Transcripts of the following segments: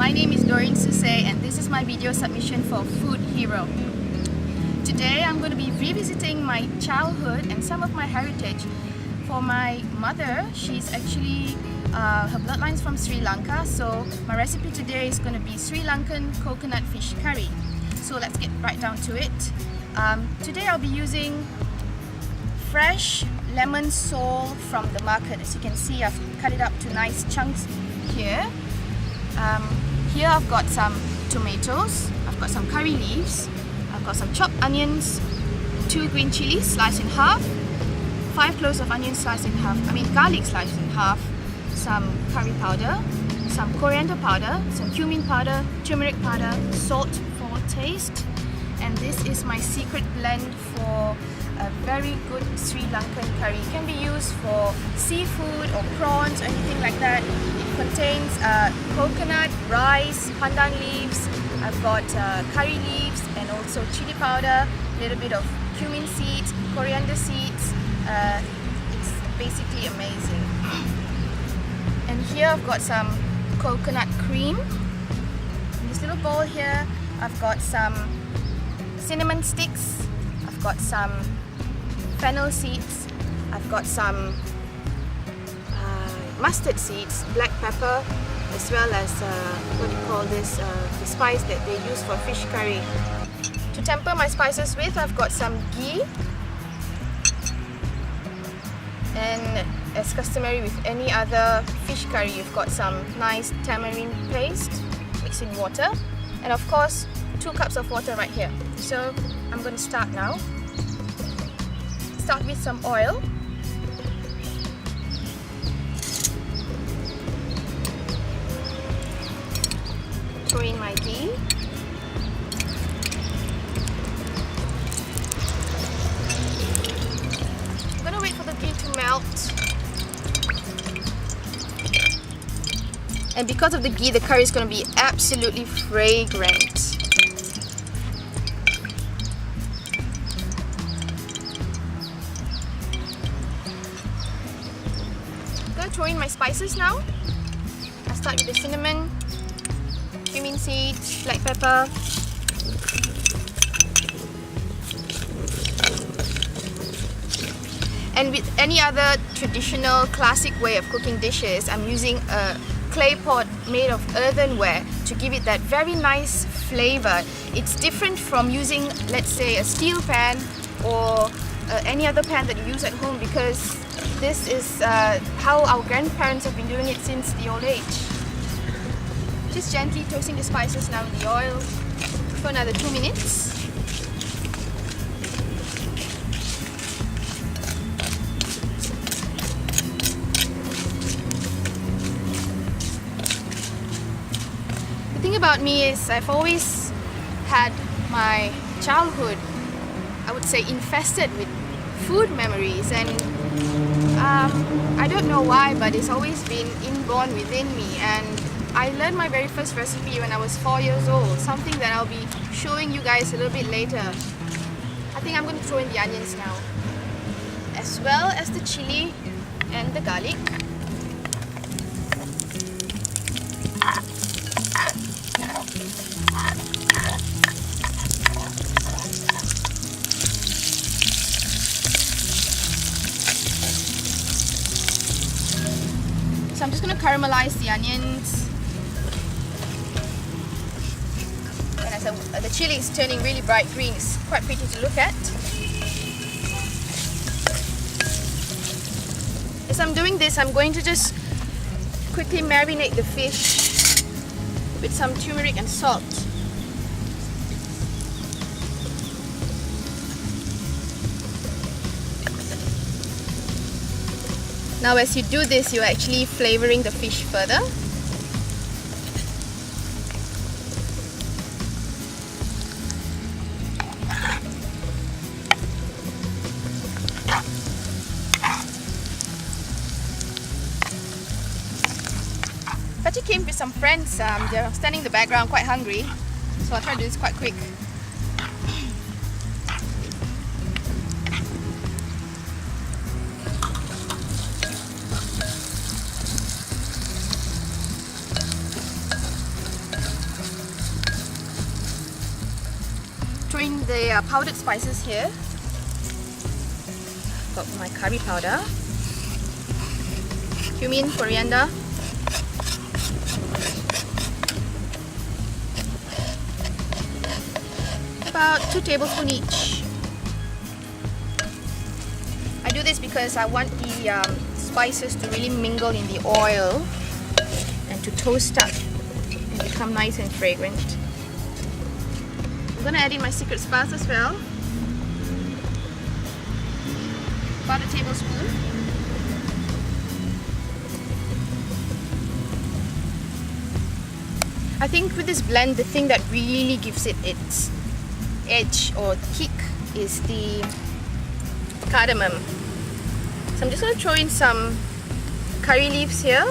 my name is Doreen Soosai and this is my video submission for Food Hero. Today I'm going to be revisiting my childhood and some of my heritage. For my mother, she's actually, her bloodline's from Sri Lanka, so my recipe today is going to be Sri Lankan coconut fish curry. So let's get right down to it. Today I'll be using fresh lemon sole from the market. As you can see, I've cut it up to nice chunks here. Here I've got some tomatoes, I've got some curry leaves, I've got some chopped onions, 2 green chilies sliced in half, 5 cloves of onion sliced in half, garlic sliced in half, some curry powder, some coriander powder, some cumin powder, turmeric powder, salt for taste, and this is my secret blend for a very good Sri Lankan curry. It can be used for seafood or prawns or anything like that. It contains coconut, rice, pandan leaves, I've got curry leaves and also chili powder, a little bit of cumin seeds, coriander seeds. It's basically amazing. And here I've got some coconut cream. In this little bowl here I've got some cinnamon sticks, I've got some fennel seeds, I've got some mustard seeds, black pepper, as well as what do you call this, the spice that they use for fish curry. To temper my spices with, I've got some ghee, and as customary with any other fish curry, you've got some nice tamarind paste mixed in water, and of course 2 cups of water right here. So I'm going to start now. Start with some oil. Throw in my ghee. I'm gonna wait for the ghee to melt. And because of the ghee, the curry is gonna be absolutely fragrant. Throw in my spices now. I start with the cinnamon, cumin seeds, black pepper, and with any other traditional classic way of cooking dishes, I'm using a clay pot made of earthenware to give it that very nice flavor. It's different from using, let's say, a steel pan or any other pan that you use at home, because this is how our grandparents have been doing it since the old age. Just gently toasting the spices now in the oil for another 2 minutes. The thing about me is I've always had my childhood, I would say, infested with food memories, and I don't know why, but it's always been inborn within me. And I learned my very first recipe when I was 4 years old, something that I'll be showing you guys a little bit later. I think I'm going to throw in the onions now, as well as the chili and the garlic. So I'm just going to caramelize the onions. And as the chili is turning really bright green, it's quite pretty to look at. As I'm doing this, I'm going to just quickly marinate the fish with some turmeric and salt. Now as you do this, you're actually flavoring the fish further. I actually came with some friends, they're standing in the background quite hungry, so I'll try to do this quite quick. throw in the powdered spices here. Got my curry powder, cumin, coriander, about 2 tablespoons each. I do this because I want the spices to really mingle in the oil and to toast up and become nice and fragrant. I'm gonna add in my secret spice as well. About a tablespoon. I think with this blend, the thing that really gives it its edge or kick is the cardamom. So I'm just going to throw in some curry leaves here.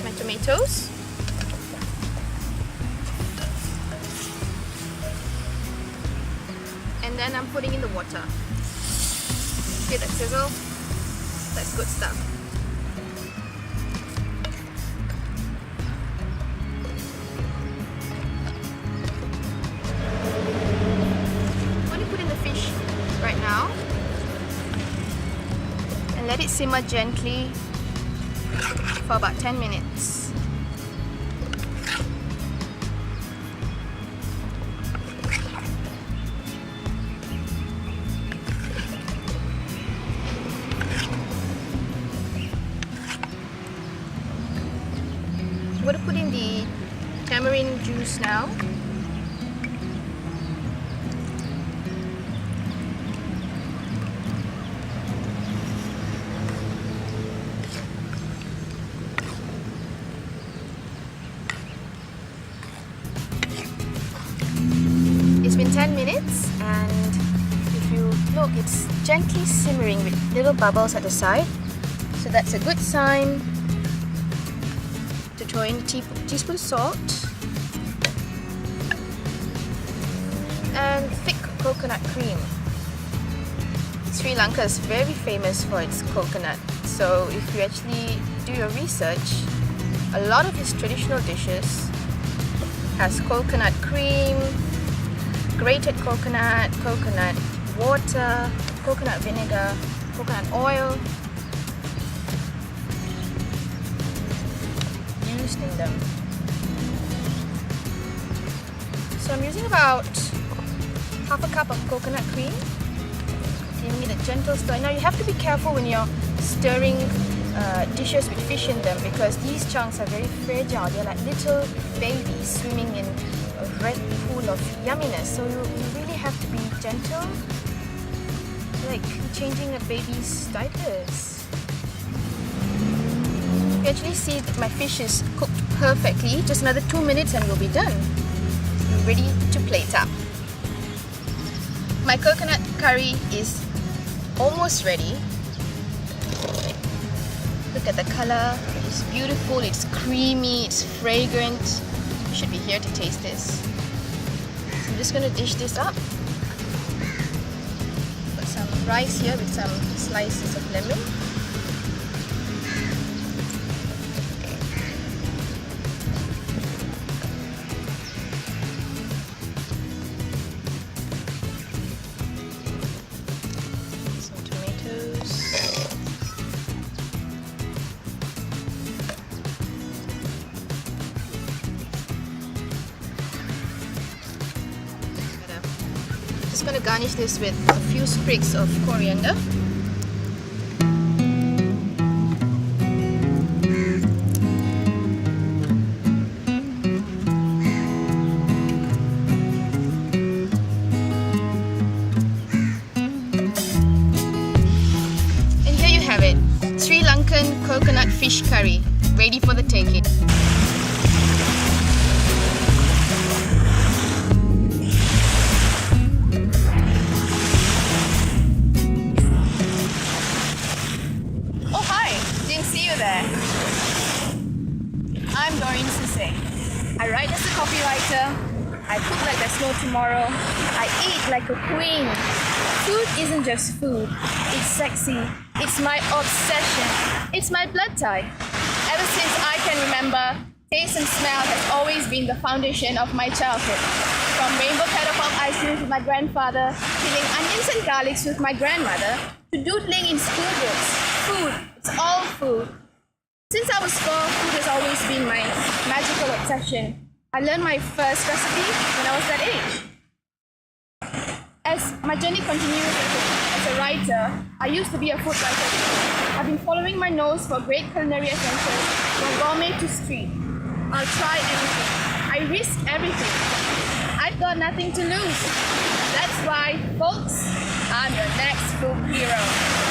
My tomatoes. And then I'm putting in the water. Get that sizzle. That's good stuff. I'm going to put in the fish right now and let it simmer gently for about 10 minutes. I'm going to put in the tamarind juice now. It's been 10 minutes and if you look, it's gently simmering with little bubbles at the side. So that's a good sign. To throw in a teaspoon salt and thick coconut cream. Sri Lanka is very famous for its coconut, so if you actually do your research, a lot of its traditional dishes has coconut cream, grated coconut, coconut water, coconut vinegar, coconut oil in them. So I'm using about half a cup of coconut cream, giving it a gentle stir. Now you have to be careful when you're stirring dishes with fish in them because these chunks are very fragile. They're like little babies swimming in a red pool of yumminess. So you really have to be gentle, like changing a baby's diapers. You actually see that my fish is cooked perfectly. Just another 2 minutes and we'll be done. We're ready to plate up. My coconut curry is almost ready. Look at the color. It's beautiful, it's creamy, it's fragrant. You should be here to taste this. So I'm just going to dish this up. Put some rice here with some slices of lemon. Just going to garnish this with a few sprigs of coriander. And here you have it, Sri Lankan coconut fish curry, ready for the taking. There. I'm Doreen Soosai. I write as a copywriter, I cook like there's no tomorrow, I eat like a queen, Food isn't just food, it's sexy, it's my obsession, it's my blood type. Ever since I can remember, taste and smell has always been the foundation of my childhood. From rainbow kettle pop ice cream with my grandfather, peeling onions and garlics with my grandmother, to doodling in school books. Food, it's all food. Since I was 4, food has always been my magical obsession. I learned my first recipe when I was that age. As my journey continues as a writer, I used to be a food writer. I've been following my nose for great culinary adventures, from gourmet to street. I'll try anything. I risk everything. I've got nothing to lose. That's why, folks, I'm your next food hero.